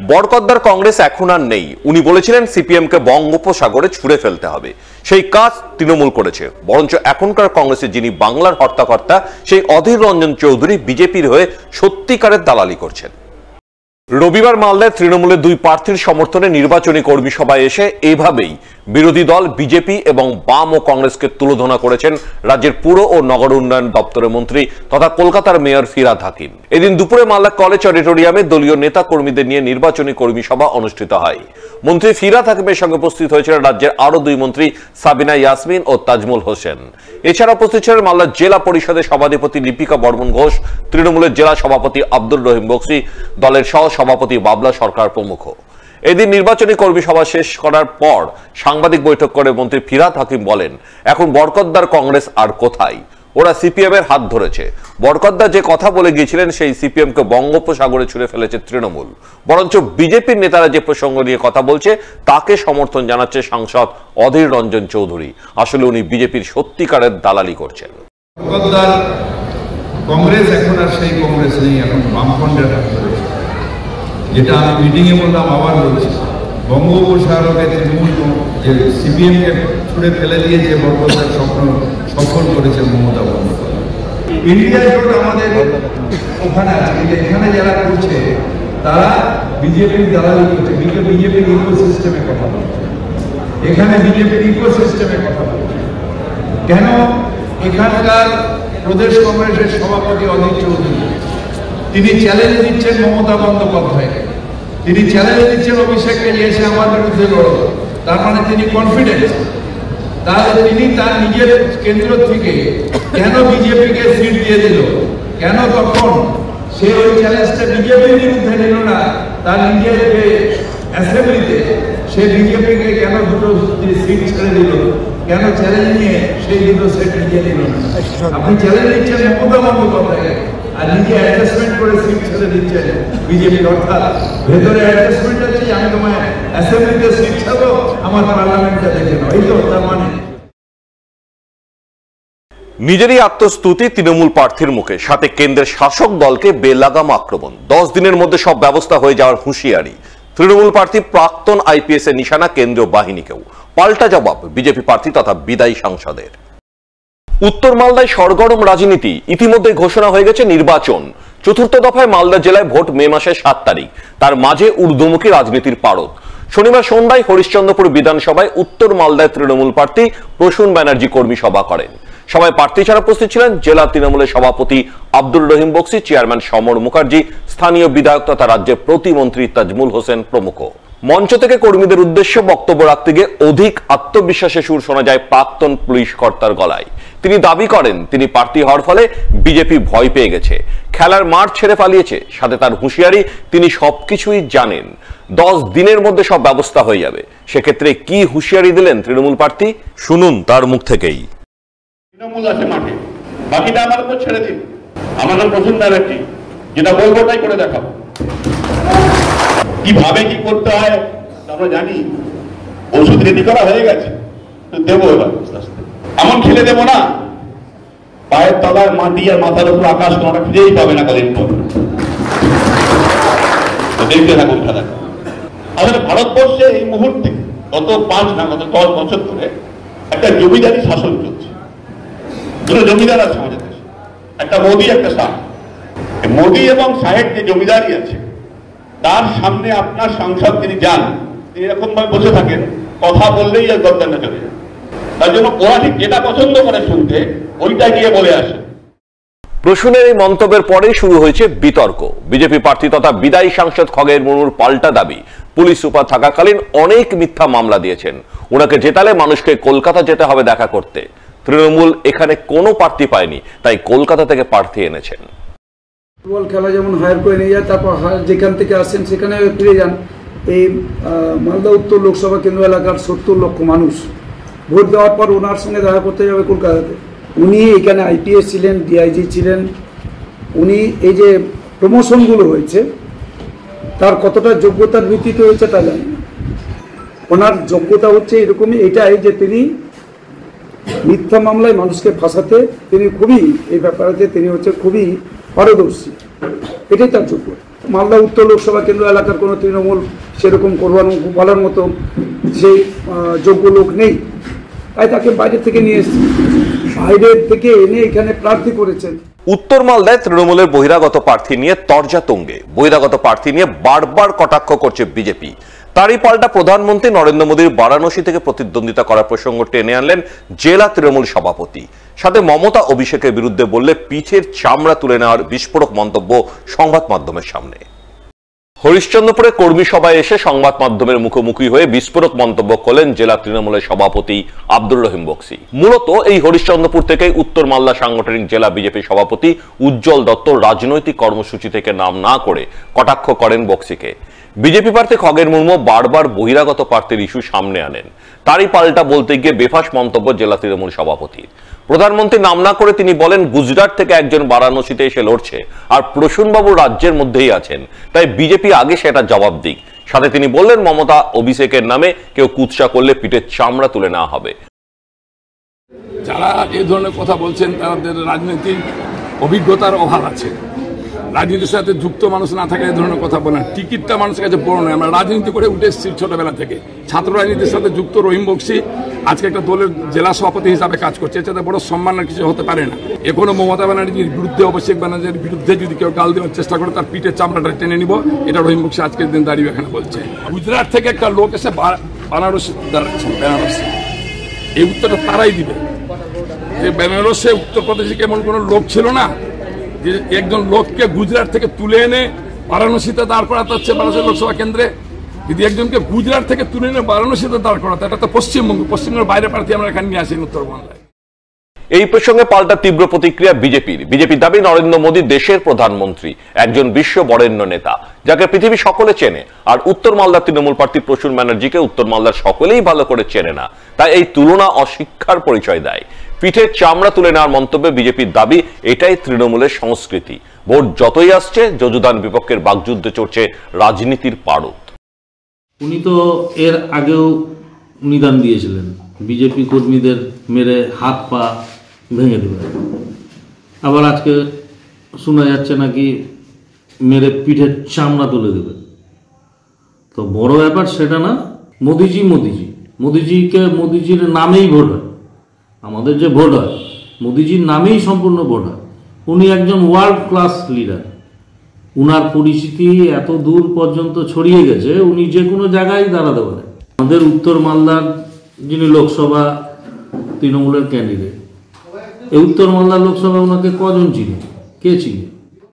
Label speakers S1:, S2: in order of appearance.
S1: বরকদ্দার কংগ্রেস এখন আর নেই। উনি বলেছিলেন সিপিএমকে বঙ্গোপসাগরে ছুঁড়ে ফেলতে হবে, সেই কাজ তৃণমূল করেছে। বরঞ্চ এখনকার কংগ্রেসের যিনি বাংলার হর্তাকর্তা, সেই অধীর রঞ্জন চৌধুরী বিজেপির হয়ে সত্যিকারের দালালি করছেন। রবিবার মালদায় তৃণমূলের দুই প্রার্থীর সমর্থনে নির্বাচনী কর্মী সভায় এসে এভাবেই বিরোধী দল বিজেপি এবং বাম ও কংগ্রেসকে তুলোধনা করেছেন রাজ্যের পুর ও নগর উন্নয়ন দপ্তরের মন্ত্রী তথা কলকাতার মেয়র ফিরহাদ হাকিম। এদিন দুপুরে মালদা কলেজ অডিটোরিয়ামে দলীয় নেতা কর্মীদের নিয়ে নির্বাচনী কর্মী সভা অনুষ্ঠিত হয়। মন্ত্রী ফিরহাদ হাকিমের সঙ্গে উপস্থিত হয়েছিলেন রাজ্যের আরো দুই মন্ত্রী সাবিনা ইয়াসমিন ও তাজমুল হোসেন। এছাড়া উপস্থিত ছিলেন মালদা জেলা পরিষদের সভাধিপতি লিপিকা বর্মন ঘোষ, তৃণমূলের জেলা সভাপতি আব্দুর রহিম বক্সি, দলের সহ সভাপতি বাবলা সরকার প্রমুখ। এদিন নির্বাচনী কর্মী সভা শেষ করার পর সাংবাদিক বৈঠক করে মন্ত্রী ফিরহাদ হাকিম বলেন, এখন বরকদ্দার কংগ্রেস আর কোথায়, ওরা সিপিএম এর হাত ধরেছে। বরকদ্দা যে কথা বলে গিয়েছিলেন সেই সিপিএম কে বঙ্গোপসাগরে ছুঁড়ে ফেলেছে তৃণমূল। বরঞ্চ বিজেপির নেতারা যে প্রসঙ্গ নিয়ে কথা বলছে তাকে সমর্থন জানাচ্ছে সাংসদ অধীর রঞ্জন চৌধুরী। আসলে উনি বিজেপির সত্যিকারের দালালি করছেন।
S2: বরকদ্দার কংগ্রেস এখন আর সেই কংগ্রেস নেই, এখন বামফ্রন্টের হাত ধরেছে। যেটা আমি মিটিংয়ে বললাম, আবার বলছি, বঙ্গোপসাগরে তৃণমূল যে সিপিএমকে ছুঁড়ে ফেলে দিয়ে যে বরকদ্দার স্বপ্ন সফল করেছে মমতা বন্দ্যোপাধ্যায়। ইন্ডিয়া জোট আমাদের ওখানে আছে, কিন্তু এখানে যারা করছে তারা বিজেপির দালালি করছে, বিজেপির ইকোসিস্টেমে কথা বলছে। এখানে বিজেপির ইকোসিস্টেমে কথা বলছে কেন? এখানকার প্রদেশ কংগ্রেসের সভাপতি অধীর চৌধুরী তিনি চ্যালেঞ্জ দিচ্ছেন মমতা বন্দ্যোপাধ্যায়কে, তিনি চ্যালেঞ্জ দিচ্ছেন অভিষেককে যে এসে আমার বিরুদ্ধে লড়ো। তার মানে তিনি কনফিডেন্ট। তাহলে তিনি তার নিজের কেন্দ্র থেকে কেন বিজেপিকে সিট দিয়ে দিল? কেন তখন সে ওই চ্যালেঞ্জটা বিজেপির বিরুদ্ধে নিল না? তার নিজের যে অ্যাসেম্বলিতে সে বিজেপিকে কেন দুটো সিট ছেড়ে দিল? কেন চ্যালেঞ্জ নিয়ে সেই দুটো সিট নিজে নিল না? আপনি চ্যালেঞ্জ দিচ্ছেন মমতা বন্দ্যোপাধ্যায়কে আর নিজে অ্যাডজাস্টমেন্ট করে সিট ছেড়ে দিচ্ছেন বিজেপির। অর্থাৎ ভেতরে অ্যাডজাস্টমেন্ট আছে, আমি তোমায় অ্যাসেম্বলিতে সিট ছাড়বো, আমার পার্লামেন্টটা দেখে নাও, এই তো তার মানে।
S1: নিজেরই আত্মস্তুতি তৃণমূল প্রার্থীর মুখে, সাথে কেন্দ্রের শাসক দলকে বেলাগাম আক্রমণ। 10 দিনের মধ্যে সব ব্যবস্থা হয়ে যাওয়ার হুঁশিয়ারি। তৃণমূল প্রার্থী প্রাক্তন আইপিএস এর নিশানা কেন্দ্রীয় বাহিনীকেও। পাল্টা জবাব বিজেপি প্রার্থী তথা বিদায়ী সাংসদের। উত্তর মালদায় সরগরম রাজনীতি। ইতিমধ্যে ঘোষণা হয়ে গেছে নির্বাচন। চতুর্থ দফায় মালদা জেলায় ভোট মে মাসের 7 তারিখ। তার মাঝে ঊর্ধ্বমুখী রাজনীতির পারদ। শনিবার সন্ধ্যায় হরিশ্চন্দ্রপুর বিধানসভায় উত্তর মালদায় তৃণমূল প্রার্থী প্রসূন ব্যানার্জি কর্মী সভা করেন। সভায় প্রার্থী ছাড়া উপস্থিত ছিলেন জেলা তৃণমূলের সভাপতি আব্দুর রহিম বক্সি, চেয়ারম্যান সমর মুখার্জি, স্থানীয় বিধায়ক তথা রাজ্যের প্রতিমন্ত্রী তাজমুল হোসেন প্রমুখ। মঞ্চ থেকে কর্মীদের উদ্দেশ্যে বক্তব্য রাখতে গিয়ে অধিক আত্মবিশ্বাসের সুর শোনা যায় প্রাক্তন পুলিশ কর্তার গলায়। তিনি দাবি করেন তিনি প্রার্থী হওয়ার ফলে বিজেপি ভয় পেয়ে গেছে, খেলার মাঠ ছেড়ে পালিয়েছে। সাথে তার হুঁশিয়ারি, তিনি সবকিছুই জানেন, 10 দিনের মধ্যে সব ব্যবস্থা হয়ে যাবে। সেক্ষেত্রে কি হুঁশিয়ারি দিলেন তৃণমূল প্রার্থী, শুনুন তার মুখ থেকেই।
S3: তৃণমূল আছে মাঠে, বাকিটা আমার উপর ছেড়ে দিন। আমার নাম প্রসূন ব্যানার্জি, যেটা বলবো তাই করে দেখাবো। কিভাবে কি করতে হয় আমরা জানি, ওষুধ রেডি করা হয়ে গেছে, দেবো এবার আস্তে আস্তে। এমন খেলে দেবো না পায়ের তলায় মাটি আর মাথার উপর আকাশ তোমরা ফিরেই পাবে না কদিন পর। দেখতে থাকুন খেলা। আসলে ভারতবর্ষে এই মুহূর্তে গত 10 বছর ধরে একটা জমিদারি শাসন চলছে। দুটো জমিদার আছে আমাদের দেশে, একটা মোদী একটা শাহ। মোদী এবং শাহের যে জমিদারি আছে তার সামনে আপনার সাংসদ তিনি যান, তিনি এরকম ভাবে বসে থাকেন, কথা বললেই আর গদ্দানটা চলে যায়। তার জন্য ওরা ঠিক যেটা পছন্দ করে শুনতে ওইটা গিয়ে বলে আসে।
S1: প্রসূনের এই মন্তব্যের পরেই শুরু হয়েছে বিতর্ক। বিজেপি প্রার্থী তথা বিদায়ী সাংসদ খগেন মুর্মুর পাল্টা দাবি, পুলিশ সুপার থাকাকালীন অনেক মিথ্যা মামলা দিয়েছেন, ওনাকে জেতালে মানুষকে কলকাতা যেতে হবে দেখা করতে। তৃণমূল এখানে কোনো প্রার্থী পায়নি, তাই কলকাতা থেকে প্রার্থী এনেছেন।
S4: ফুটবল খেলা যেমন হায়ার করে নিয়ে যায়, তারপর যেখান থেকে আসেন সেখানে ফিরে যান। এই মালদা উত্তর লোকসভা কেন্দ্র এলাকার 70 লক্ষ মানুষ ভোট দেওয়ার পর ওনার সঙ্গে দেখা করতে যাবে কলকাতাতে। উনি এখানে আইপিএস ছিলেন, ডিআইজি ছিলেন। উনি এই যে প্রমোশনগুলো হয়েছে তার কতটা যোগ্যতার ভিত্তিতে হয়েছে তা জানি না। ওনার যোগ্যতা হচ্ছে এরকমই, এটাই যে তিনি মিথ্যা মামলায় মানুষকে ফাঁসাতে তিনি খুবই, এই ব্যাপারে তিনি হচ্ছে খুবই পারদর্শী, এটাই তার যোগ্যতা। মালদা উত্তর লোকসভা কেন্দ্র এলাকার কোনো তৃণমূল সেরকম বলার মতো সেই যোগ্য লোক নেই, তাই তাকে বাইরে থেকে নিয়ে এসেছে, বাইরের থেকে এনে এখানে প্রার্থী করেছেন।
S1: উত্তর মালদায় তৃণমূলের বহিরাগত প্রার্থী নিয়ে তরজা তুঙ্গে। বহিরাগত প্রার্থী নিয়ে বারবার কটাক্ষ করছে বিজেপি। তারই পাল্টা প্রধানমন্ত্রী নরেন্দ্র মোদীর বারাণসী থেকে প্রতিদ্বন্দ্বিতা করার প্রসঙ্গ টেনে আনলেন জেলা তৃণমূল সভাপতি। সাথে মমতা অভিষেকের বিরুদ্ধে বললে পিঠের চামড়া তুলে নেওয়ার বিস্ফোরক মন্তব্য সংবাদ মাধ্যমের সামনে। হরিশ্চন্দ্রপুরে কর্মী সভায় এসে সংবাদ মাধ্যমের মুখোমুখি হয়ে বিস্ফোরক মন্তব্য করলেন জেলা তৃণমূলের সভাপতি আব্দুর রহিম বক্সি। মূলত এই হরিশ্চন্দ্রপুর থেকেই উত্তর মালদা সাংগঠনিক জেলা বিজেপি সভাপতি উজ্জ্বল দত্ত রাজনৈতিক কর্মসূচি থেকে নাম না করে কটাক্ষ করেন বক্সিকে। বিজেপি প্রার্থী খগেন মুর্মু বারবার বহিরাগত প্রার্থীর ইস্যু সামনে আনেন। তারই পাল্টা বলতে গিয়ে বেফাস মন্তব্য জেলা তৃণমূল সভাপতির। প্রধানমন্ত্রী নাম না করে তিনি বলেন গুজরাট থেকে একজন বারাণসীতে এসে লড়ছে আর প্রসূনবাবু রাজ্যের মধ্যেই আছেন, তাই বিজেপি আগে সেটা জবাব দিক। সাথে তিনি বললেন মমতা অভিষেকের নামে কেউ কুৎসা করলে পিঠের চামড়া তুলে নেওয়া হবে।
S5: যারা এই ধরনের কথা বলছেন তাদের রাজনৈতিক অভিজ্ঞতার অভাব আছে। রাজনীতির সাথে যুক্ত মানুষ না থাকে এই ধরনের কথা বলেন। টিকিটটা মানুষের কাছে বড় নয়। আমরা রাজনীতি করে উঠে এসেছি ছোটবেলা থেকে। ছাত্র রাজনীতির সাথে যুক্ত রহিম বক্সি আজকে একটা দলের জেলা সভাপতি হিসাবে কাজ করছে। এর সাথে বড় সম্মানের কিছু হতে পারে না। এখনো মমতা ব্যানার্জির বিরুদ্ধে, অভিষেক ব্যানার্জির বিরুদ্ধে যদি কেউ গাল দেওয়ার চেষ্টা করে তার পিঠের চামড়াটা টেনে নিব, এটা রহিম বক্সি আজকের দিন দাঁড়িয়ে এখানে বলছে। গুজরাট থেকে একটা লোক এসে বেনারসি বেনারসি, এই উত্তরটা তারাই দিবে যে বেনারসে উত্তরপ্রদেশে কেমন কোনো লোক ছিল না যে একজন লোককে গুজরাট থেকে তুলে এনে বারাণসীতে দাঁড় করাতে হচ্ছে বারাণসী লোকসভা কেন্দ্রে। যদি একজনকে গুজরাট থেকে তুলে এনে বারাণসীতে দাঁড় করাতে, এটা তো পশ্চিমবঙ্গের বাইরে প্রার্থী আমরা এখানে নিয়ে আসি উত্তরবঙ্গে।
S1: এই প্রসঙ্গে পাল্টা তীব্র প্রতিক্রিয়া বিজেপির। বিজেপি দাবি নরেন্দ্র মোদী দেশের প্রধানমন্ত্রী, একজন বিশ্ব বরেণ্য নেতা যাকে পৃথিবী সকলে চেনে। আর উত্তর মালদার তৃণমূল প্রার্থী প্রসূন ব্যানার্জিকে উত্তর মালদার সকলেই ভালো করে চেনে না, তাই এই তুলনা অশিক্ষার পরিচয় দেয়। পিঠের চামড়া তুলে নেওয়ার মন্তব্যে বিজেপির দাবি এটাই তৃণমূলের সংস্কৃতি। ভোট যতই আসছে যজুদান বিপক্ষের বাকযুদ্ধে চড়ছে রাজনীতির পারদ।
S6: উনি তো এর আগেও নিদান দিয়েছিলেন বিজেপি কর্মীদের মেরে হাত পা ভেঙে দেবে। আবার আজকে শোনা যাচ্ছে নাকি মেরে পিঠের চামড়া তুলে দেবে। তো বড় ব্যাপার সেটা না। মোদিজির নামেই ভোট হয়। আমাদের যে ভোট হয় মোদিজির নামেই সম্পূর্ণ ভোট হয়। উনি একজন ওয়ার্ল্ড ক্লাস লিডার। উনার পরিচিতি এত দূর পর্যন্ত ছড়িয়ে গেছে, উনি যে কোনো জায়গায় দাঁড়াতে পারে। আমাদের উত্তর মালদার যিনি লোকসভা তৃণমূলের ক্যান্ডিডেট, এই উত্তর মালদার লোকসভা ওনাকে কজন চিনে, কে চিনে?